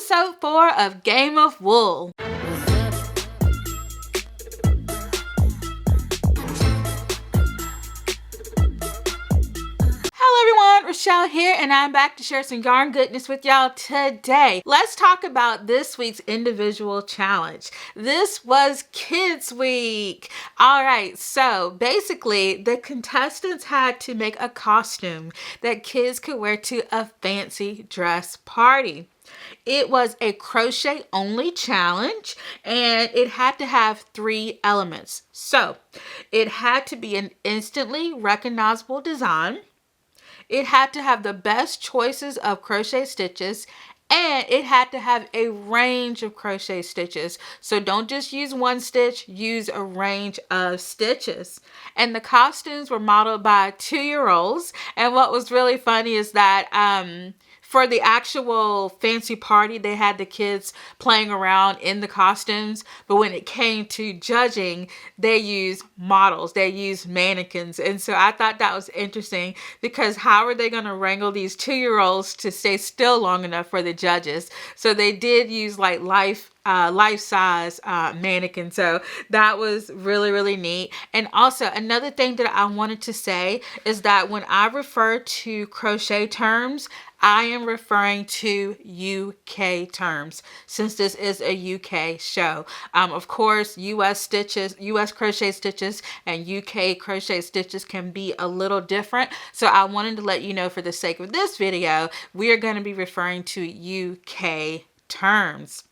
episode 4 of Game of Wool. Rochelle here, and I'm back to share some yarn goodness with y'all today. Let's talk about this week's individual challenge. This was Kids Week. All right, so basically the contestants had to make a costume that kids could wear to a fancy dress party. It was a crochet only challenge, and it had to have 3 elements. So it had to be an instantly recognizable design. It had to have the best choices of crochet stitches, and it had to have a range of crochet stitches. So don't just use one stitch, use a range of stitches. And the costumes were modeled by 2-year-olds. And what was really funny is that for the actual fancy party, they had the kids playing around in the costumes. But when it came to judging, they used models, they used mannequins. And so I thought that was interesting, because how are they going to wrangle these 2-year-olds to stay still long enough for the judges? So they did use like life-size mannequin. So that was really, really neat. And also another thing that I wanted to say is that when I refer to crochet terms, I am referring to UK terms, since this is a UK show. Of course, US crochet stitches and UK crochet stitches can be a little different. So I wanted to let you know, for the sake of this video, we are going to be referring to UK terms.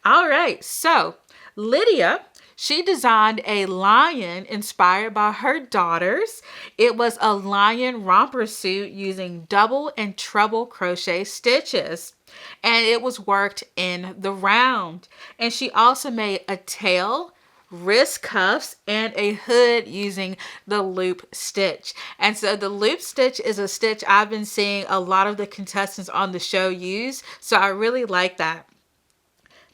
All right, so Lydia, she designed a lion inspired by her daughters. It was a lion romper suit using double and treble crochet stitches, and it was worked in the round. And she also made a tail, wrist cuffs, and a hood using the loop stitch. And so the loop stitch is a stitch I've been seeing a lot of the contestants on the show use, so I really like that.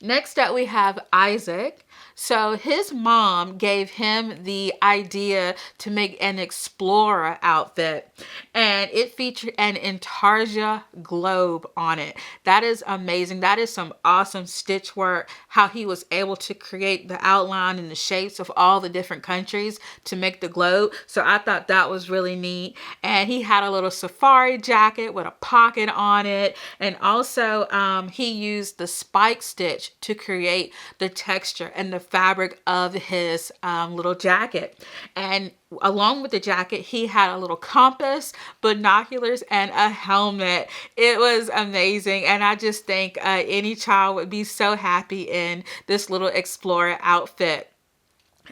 Next up, we have Isaac. So his mom gave him the idea to make an explorer outfit, and it featured an intarsia globe on it. That is amazing. That is some awesome stitch work, how he was able to create the outline and the shapes of all the different countries to make the globe. So I thought that was really neat. And he had a little safari jacket with a pocket on it, and also he used the spike stitch to create the texture and the fabric of his little jacket. And along with the jacket, he had a little compass, binoculars, and a helmet. It was amazing, and I just think any child would be so happy in this little explorer outfit.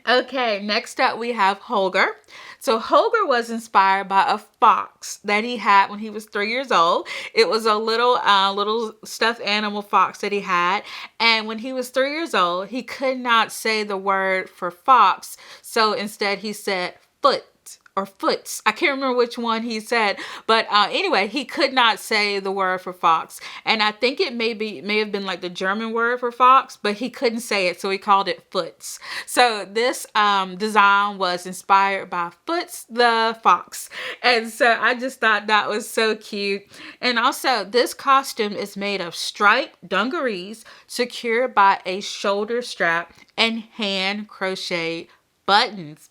Okay, next up we have Holger. So Holger was inspired by a fox that he had when he was 3 years old. It was a little stuffed animal fox that he had. And when he was 3 years old, he could not say the word for fox. So instead he said foot or foots. I can't remember which one he said, but anyway, he could not say the word for fox. And I think it may have been like the German word for fox, but he couldn't say it, so he called it foots. So this design was inspired by Foots the fox. And so I just thought that was so cute. And also, this costume is made of striped dungarees secured by a shoulder strap and hand crocheted buttons.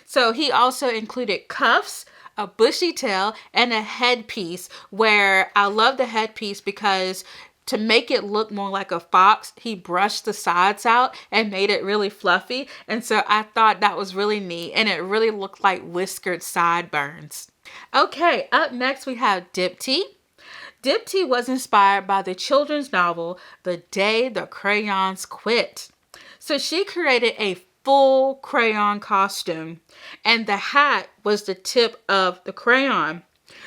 So he also included cuffs, a bushy tail, and a headpiece, where I love the headpiece because to make it look more like a fox, he brushed the sides out and made it really fluffy. And so I thought that was really neat, and it really looked like whiskered sideburns. Okay, up next we have Dipti. Dipti was inspired by the children's novel, The Day the Crayons Quit. So she created a full crayon costume, and the hat was the tip of the crayon.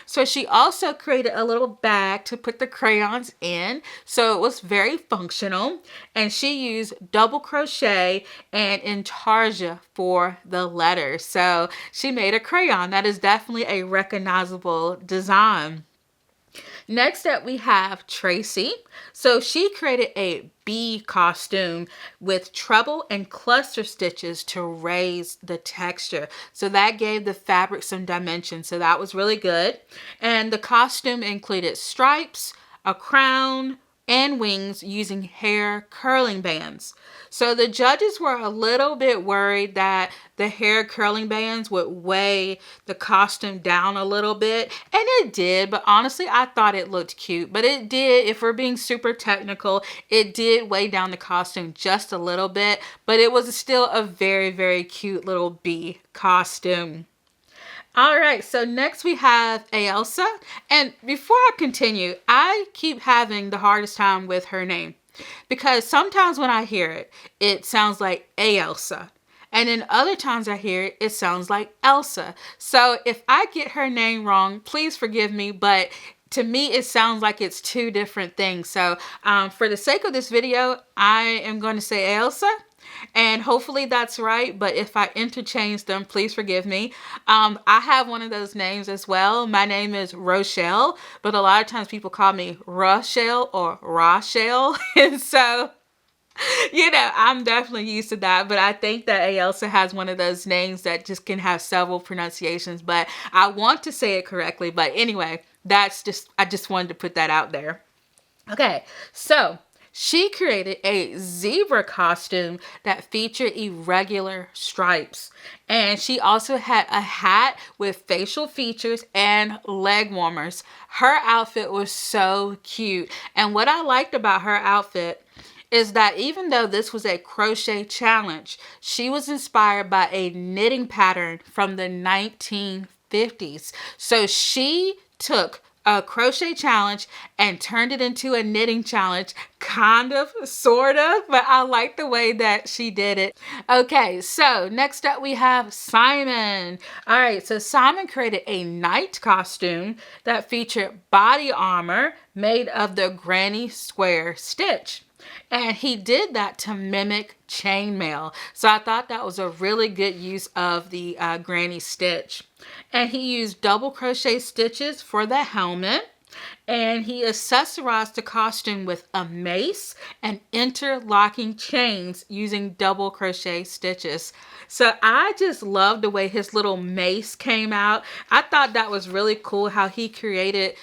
So she also created a little bag to put the crayons in, so it was very functional. And she used double crochet and intarsia for the letters. So she made a crayon that is definitely a recognizable design. Next up, we have Tracy. So she created a bee costume with treble and cluster stitches to raise the texture. So that gave the fabric some dimension. So that was really good. And the costume included stripes, a crown, and wings using hair curling bands. So the judges were a little bit worried that the hair curling bands would weigh the costume down a little bit, and it did, but honestly I thought it looked cute. But it did, if we're being super technical, it did weigh down the costume just a little bit, but it was still a very, very cute little bee costume. All right, so next we have Ailsa. And before I continue, I keep having the hardest time with her name because sometimes when I hear it, it sounds like Ailsa. And then other times I hear it, it sounds like Elsa. So if I get her name wrong, please forgive me, but to me, it sounds like it's two different things. So for the sake of this video, I am going to say Ailsa. And hopefully that's right, but if I interchange them, please forgive me. I have one of those names as well. My name is Rochelle, but a lot of times people call me Rochelle or Rochelle. And so, you know, I'm definitely used to that, but I think that Ailsa has one of those names that just can have several pronunciations, but I want to say it correctly. But anyway, I just wanted to put that out there. Okay, so she created a zebra costume that featured irregular stripes. And she also had a hat with facial features and leg warmers. Her outfit was so cute. And what I liked about her outfit is that even though this was a crochet challenge, she was inspired by a knitting pattern from the 1950s. So she took a crochet challenge and turned it into a knitting challenge, kind of, sort of, but I like the way that she did it. Okay, so next up we have Simon. All right, so Simon created a knight costume that featured body armor made of the granny square stitch. And he did that to mimic chainmail. So I thought that was a really good use of the granny stitch. And he used double crochet stitches for the helmet. And he accessorized the costume with a mace and interlocking chains using double crochet stitches. So I just love the way his little mace came out. I thought that was really cool how he created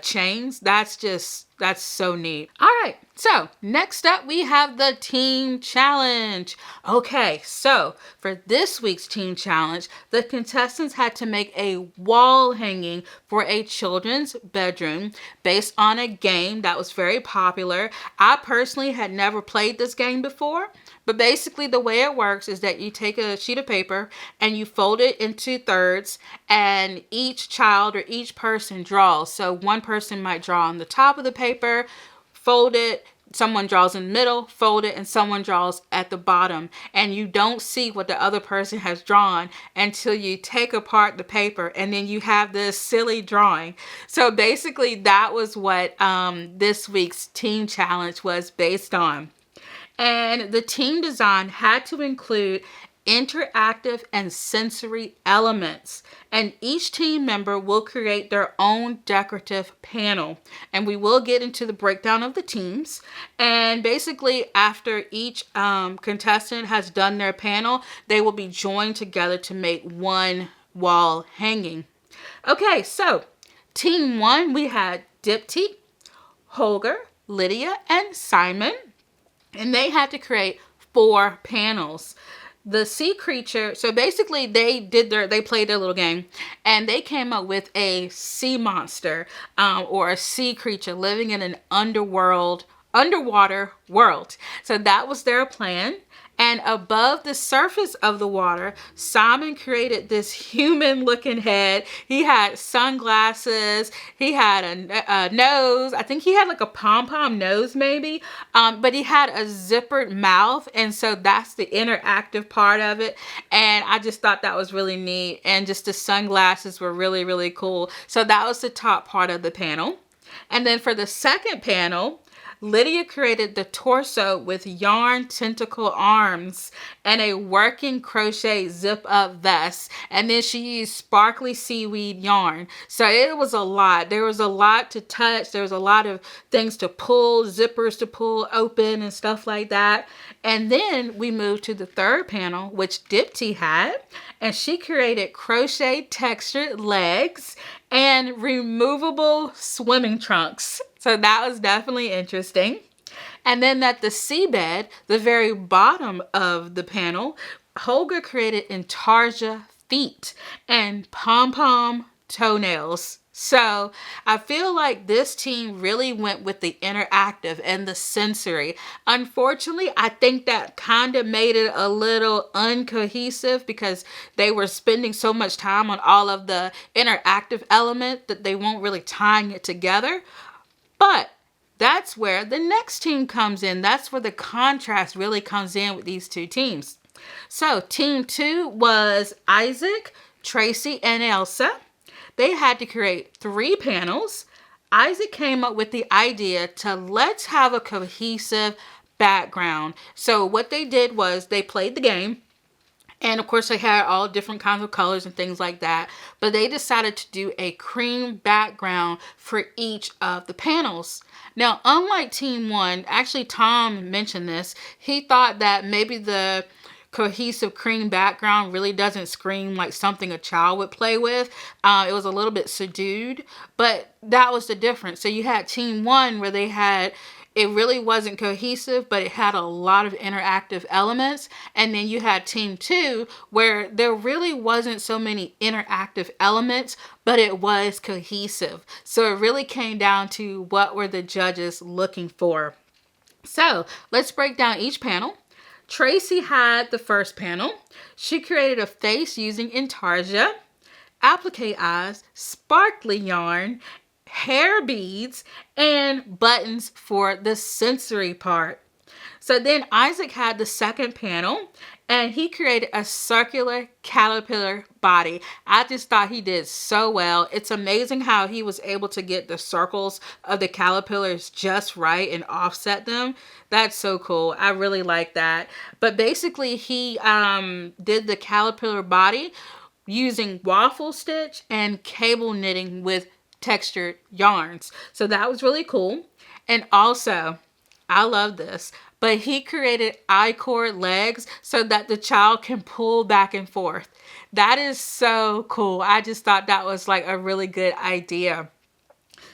chains. That's so neat. All right, so next up we have the team challenge. Okay, so for this week's team challenge, the contestants had to make a wall hanging for a children's bedroom based on a game that was very popular. I personally had never played this game before, but basically the way it works is that you take a sheet of paper and you fold it into thirds, and each child or each person draws. So one person might draw on the top of the paper, fold it, someone draws in the middle, fold it, and someone draws at the bottom. And you don't see what the other person has drawn until you take apart the paper, and then you have this silly drawing. So basically that was what this week's team challenge was based on. And the team design had to include interactive and sensory elements. And each team member will create their own decorative panel. And we will get into the breakdown of the teams. And basically, after each contestant has done their panel, they will be joined together to make one wall hanging. Okay, so team one, we had Dipty, Holger, Lydia, and Simon. And they had to create 4 panels. The sea creature, so basically they played their little game, and they came up with a sea monster or a sea creature living in an underwater world. So that was their plan. And above the surface of the water, Simon created this human-looking head. He had sunglasses. He had a nose. I think he had like a pom-pom nose maybe. But he had a zippered mouth. And so that's the interactive part of it. And I just thought that was really neat. And just the sunglasses were really, really cool. So that was the top part of the panel. And then for the second panel, Lydia created the torso with yarn tentacle arms and a working crochet zip-up vest. And then she used sparkly seaweed yarn. So it was a lot. There was a lot to touch. There was a lot of things to pull, zippers to pull open and stuff like that. And then we moved to the third panel, which Dipty had. And she created crochet textured legs and removable swimming trunks. So that was definitely interesting. And then at the seabed, the very bottom of the panel, Holger created intarsia feet and pom-pom toenails. So I feel like this team really went with the interactive and the sensory. Unfortunately, I think that kind of made it a little uncohesive because they were spending so much time on all of the interactive element that they weren't really tying it together. But that's where the next team comes in. That's where the contrast really comes in with these two teams. So team 2 was Isaac, Tracy, and Elsa. They had to create 3 panels. Isaac came up with the idea to let's have a cohesive background. So what they did was they played the game. And of course, they had all different kinds of colors and things like that. But they decided to do a cream background for each of the panels. Now, unlike Team 1, actually Tom mentioned this. He thought that maybe the cohesive cream background really doesn't scream like something a child would play with. It was a little bit subdued, but that was the difference. So you had Team 1 where they had, it really wasn't cohesive, but it had a lot of interactive elements. And then you had Team 2 where there really wasn't so many interactive elements, but it was cohesive. So it really came down to what were the judges looking for. So let's break down each panel. Tracy had the first panel. She created a face using intarsia, applique eyes, sparkly yarn, hair beads, and buttons for the sensory part. So then Isaac had the second panel, and he created a circular caterpillar body. I just thought he did so well. It's amazing how he was able to get the circles of the caterpillars just right and offset them. That's so cool. I really like that. But basically he did the caterpillar body using waffle stitch and cable knitting with textured yarns. So that was really cool. And also, I love this, but he created I-cord legs so that the child can pull back and forth. That is so cool. I just thought that was like a really good idea.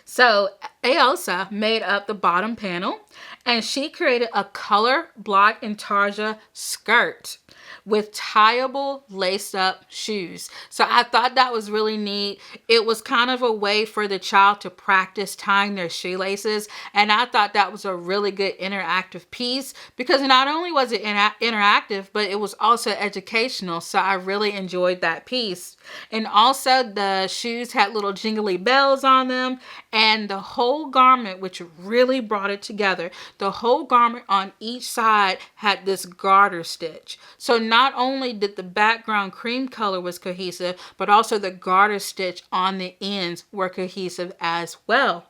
So Elsa made up the bottom panel, and she created a color block intarsia skirt with tieable laced up shoes. So I thought that was really neat. It was kind of a way for the child to practice tying their shoelaces. And I thought that was a really good interactive piece because not only was it interactive, but it was also educational. So I really enjoyed that piece. And also the shoes had little jingly bells on them, and the whole garment, which really brought it together, the whole garment on each side had this garter stitch. So not only did the background cream color was cohesive, but also the garter stitch on the ends were cohesive as well.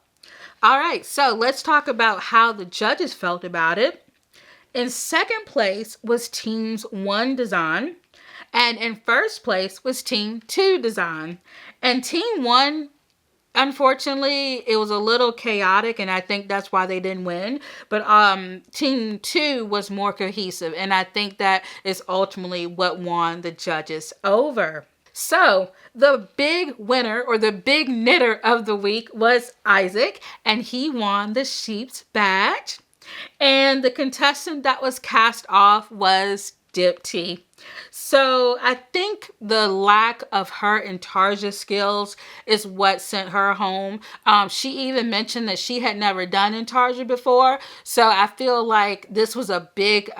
All right, so let's talk about how the judges felt about it. In second place was Team 1 design, and in first place was Team 2 design. And Team 1, unfortunately, it was a little chaotic, and I think that's why they didn't win. But Team 2 was more cohesive, and I think that is ultimately what won the judges over. So the big winner, or the big knitter of the week, was Isaac, and he won the sheep's badge. And the contestant that was cast off was Dipti. So I think the lack of her intarsia skills is what sent her home. She even mentioned that she had never done intarsia before. So I feel like this was a big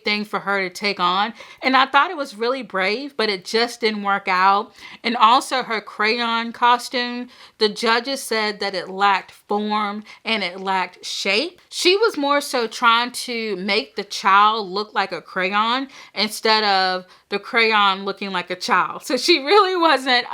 thing for her to take on. And I thought it was really brave, but it just didn't work out. And also her crayon costume, the judges said that it lacked form and it lacked shape. She was more so trying to make the child look like a crayon instead of the crayon looking like a child. So she really wasn't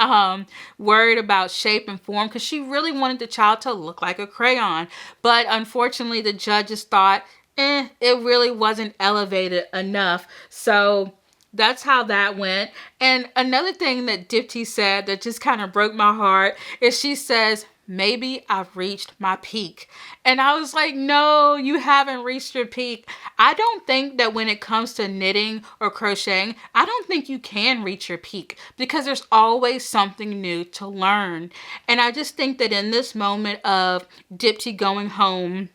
worried about shape and form because she really wanted the child to look like a crayon. But unfortunately, the judges thought, it really wasn't elevated enough. So that's how that went. And another thing that Dipti said that just kind of broke my heart is she says, maybe I've reached my peak. And I was like, no, you haven't reached your peak. I don't think that when it comes to knitting or crocheting, I don't think you can reach your peak because there's always something new to learn. And I just think that in this moment of Dipti going home,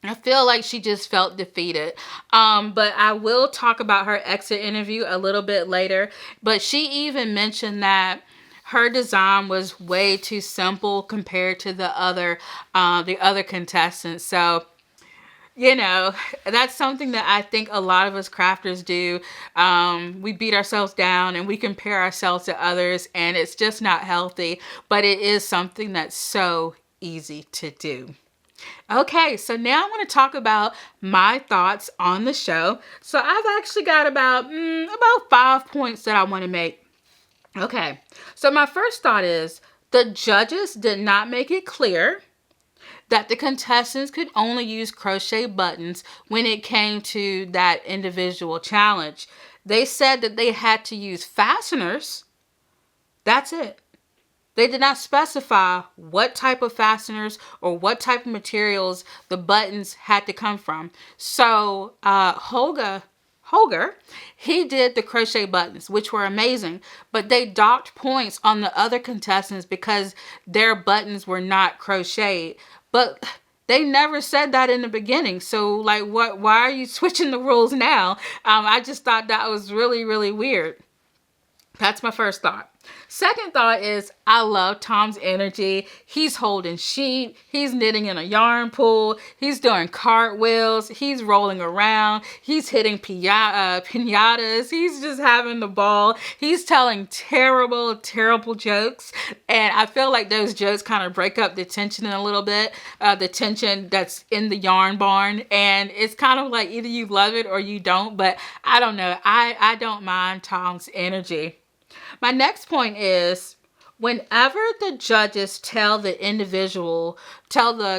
I feel like she just felt defeated. But I will talk about her exit interview a little bit later. But she even mentioned that her design was way too simple compared to the other contestants. So, you know, that's something that I think a lot of us crafters do. We beat ourselves down and we compare ourselves to others, and it's just not healthy. But it is something that's so easy to do. Okay, so now I want to talk about my thoughts on the show. So I've actually got about 5 points that I want to make. Okay, so my first thought is the judges did not make it clear that the contestants could only use crochet buttons when it came to that individual challenge. They said that they had to use fasteners. That's it. They did not specify what type of fasteners or what type of materials the buttons had to come from. So Holger, he did the crochet buttons, which were amazing, but they docked points on the other contestants because their buttons were not crocheted. But they never said that in the beginning. So like, why are you switching the rules now? I just thought that was really, really weird. That's my first thought. Second thought is I love Tom's energy. He's holding sheep. He's knitting in a yarn pool. He's doing cartwheels. He's rolling around. He's hitting piñatas. He's just having the ball. He's telling terrible, terrible jokes. And I feel like those jokes kind of break up the tension a little bit. The tension that's in the yarn barn. And it's kind of like either you love it or you don't. But I don't know. I don't mind Tom's energy. My next point is whenever the judges tell the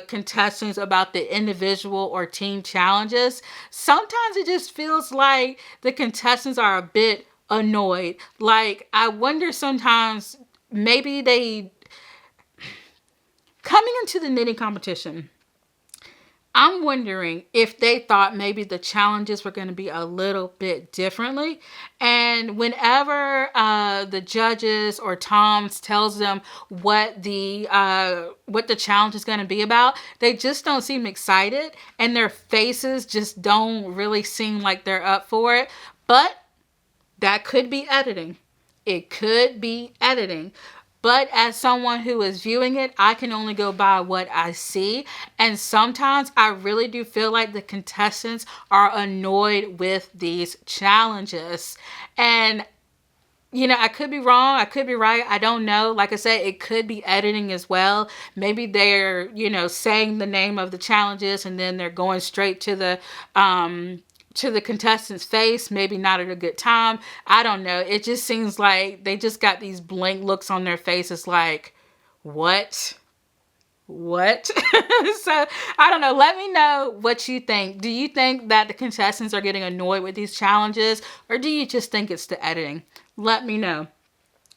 contestants about the individual or team challenges, sometimes it just feels like the contestants are a bit annoyed. Like, I wonder sometimes maybe coming into the knitting competition, I'm wondering if they thought maybe the challenges were going to be a little bit differently. And whenever the judges or Tom's tells them what the challenge is going to be about, they just don't seem excited. And their faces just don't really seem like they're up for it. But that could be editing. It could be editing. But as someone who is viewing it, I can only go by what I see. And sometimes I really do feel like the contestants are annoyed with these challenges. And, you know, I could be wrong. I could be right. I don't know. Like I said, it could be editing as well. Maybe they're, saying the name of the challenges and then they're going straight to the contestant's face, maybe not at a good time. I don't know. It just seems like they just got these blank looks on their faces like, what? So, I don't know. Let me know what you think. Do you think that the contestants are getting annoyed with these challenges, or do you just think it's the editing? Let me know.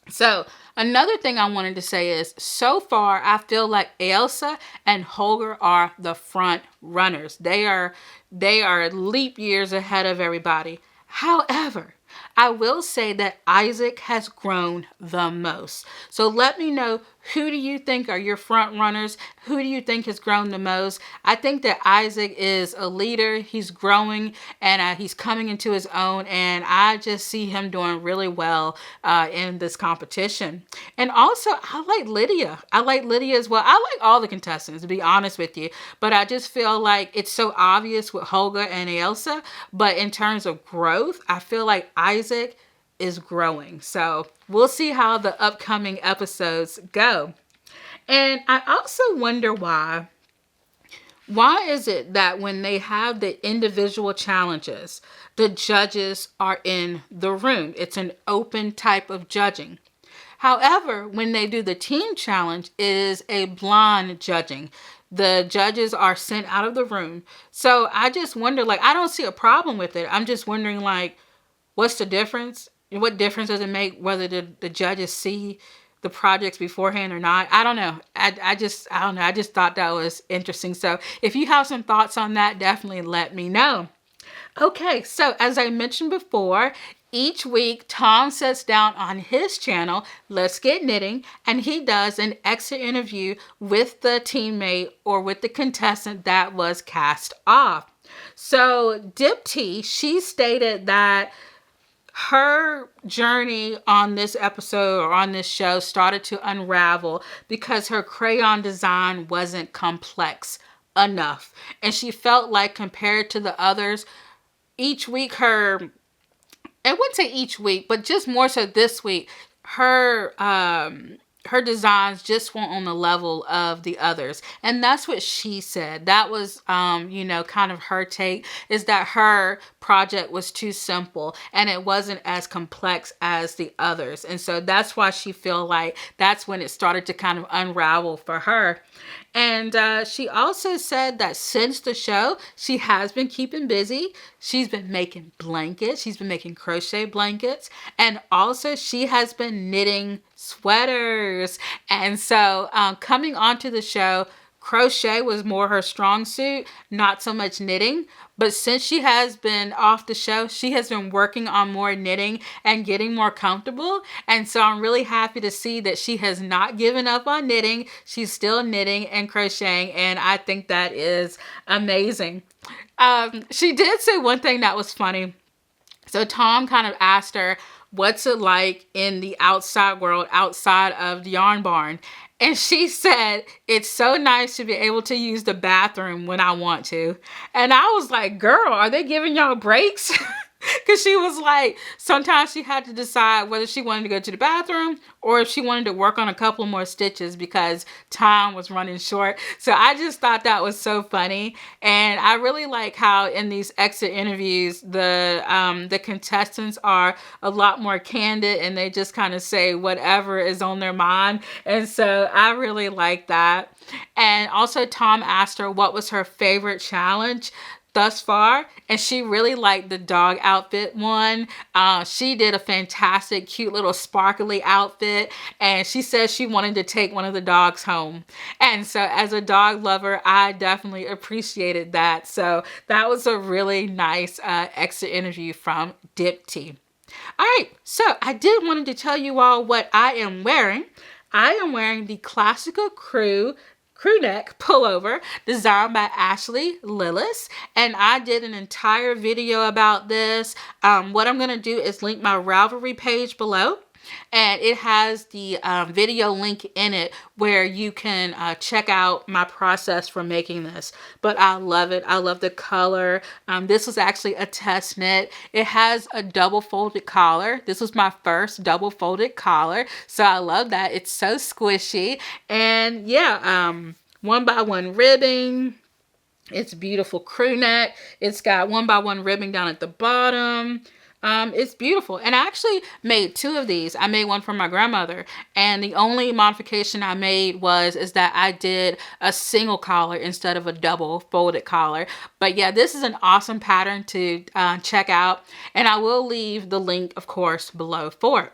So, another thing I wanted to say is, so far, I feel like Elsa and Holger are the front runners. They are leap years ahead of everybody. However, I will say that Isaac has grown the most. So let me know, who do you think are your front runners? Who do you think has grown the most? I think that Isaac is a leader. He's growing and he's coming into his own. And I just see him doing really well in this competition. And also, I like Lydia. I like Lydia as well. I like all the contestants, to be honest with you. But I just feel like it's so obvious with Holger and Elsa. But in terms of growth, I feel like Isaac is growing. So we'll see how the upcoming episodes go. And I also wonder why is it that when they have the individual challenges, the judges are in the room? It's an open type of judging. However, when they do the team challenge, it is a blind judging. The judges are sent out of the room. So I just wonder, I don't see a problem with it. I'm just wondering, what's the difference? What difference does it make whether the judges see the projects beforehand or not. I don't know. I don't know. I just thought that was interesting. So if you have some thoughts on that, definitely let me know. Okay, so as I mentioned before, each week Tom sits down on his channel, Let's Get Knitting, and he does an exit interview with the teammate or with the contestant that was cast off. So Dipti, she stated that her journey on this episode or on this show started to unravel because her crayon design wasn't complex enough. And she felt like compared to the others, each week I wouldn't say each week, but just more so this week, her designs just weren't on the level of the others. And that's what she said. That was, kind of her take, is that her project was too simple and it wasn't as complex as the others. And so that's why she feel like that's when it started to kind of unravel for her. And she also said that since the show, she has been keeping busy. She's been making blankets. She's been making crochet blankets. And also she has been knitting sweaters. And so coming onto the show, crochet was more her strong suit, not so much knitting. But since she has been off the show, she has been working on more knitting and getting more comfortable. And so I'm really happy to see that she has not given up on knitting. She's still knitting and crocheting, and I think that is amazing. She did say one thing that was funny. So Tom kind of asked her, what's it like in the outside world, outside of the yarn barn? And she said, it's so nice to be able to use the bathroom when I want to. And I was like, girl, are they giving y'all breaks? Because she was like, sometimes she had to decide whether she wanted to go to the bathroom or if she wanted to work on a couple more stitches because time was running short. So I just thought that was so funny. And I really like how in these exit interviews, the contestants are a lot more candid and they just kind of say whatever is on their mind. And so I really like that. And also Tom asked her what was her favorite challenge thus far, and she really liked the dog outfit one. She did a fantastic, cute little sparkly outfit, and she said she wanted to take one of the dogs home. And so as a dog lover, I definitely appreciated that. So that was a really nice exit interview from Dipti. All right, so I did wanted to tell you all what I am wearing. I am wearing the Classical crew neck pullover designed by Ashley Lillis, and I did an entire video about this. What I'm going to do is link my Ravelry page below, and it has the video link in it where you can check out my process for making this. But I love it. I love the color. This was actually a test knit. It has a double folded collar. This was my first double folded collar, so I love that. It's so squishy, and yeah, 1x1 ribbing. It's beautiful crew neck. It's got 1x1 ribbing down at the bottom. It's beautiful. And I actually made two of these. I made one for my grandmother, and the only modification I made is that I did a single collar instead of a double folded collar. But yeah, this is an awesome pattern to check out, and I will leave the link, of course, below for it.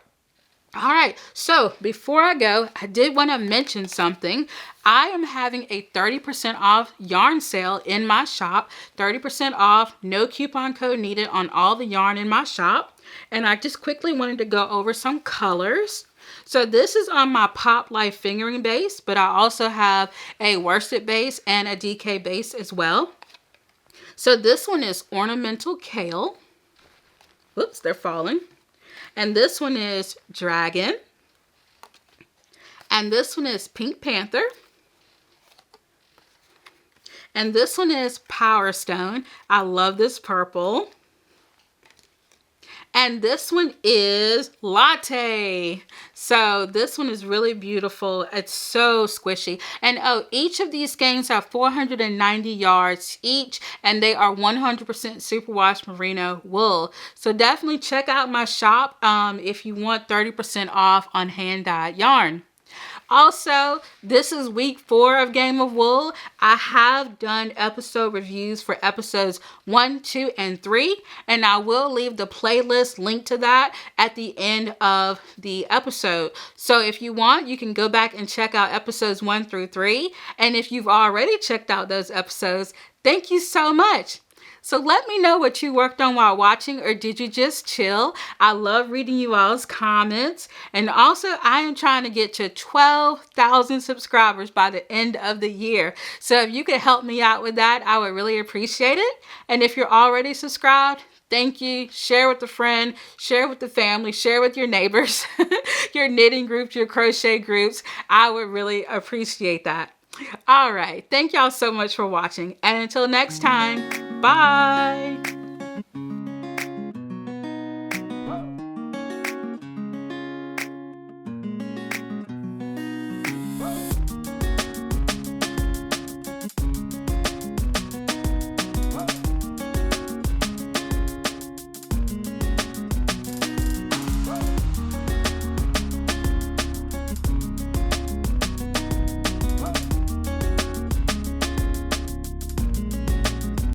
All right, so before I go, I did want to mention something. I am having a 30% off yarn sale in my shop. 30% off, no coupon code needed on all the yarn in my shop. And I just quickly wanted to go over some colors. So this is on my Pop Life fingering base, but I also have a worsted base and a DK base as well. So this one is Ornamental Kale. Whoops, they're falling. And this one is Dragon. And this one is Pink Panther. And this one is Power Stone. I love this purple. And this one is Latte. So this one is really beautiful. It's so squishy. And oh, each of these skeins have 490 yards each, and they are 100% superwash merino wool. So definitely check out my shop if you want 30% off on hand-dyed yarn. Also, this is week 4 of Game of Wool. I have done episode reviews for episodes 1, 2, and 3, and I will leave the playlist link to that at the end of the episode. So if you want, you can go back and check out episodes 1 through 3. And if you've already checked out those episodes, thank you so much. So let me know what you worked on while watching, or did you just chill? I love reading you all's comments. And also, I am trying to get to 12,000 subscribers by the end of the year. So if you could help me out with that, I would really appreciate it. And if you're already subscribed, thank you. Share with a friend, share with the family, share with your neighbors, your knitting groups, your crochet groups. I would really appreciate that. All right. Thank y'all so much for watching. And until next time, bye.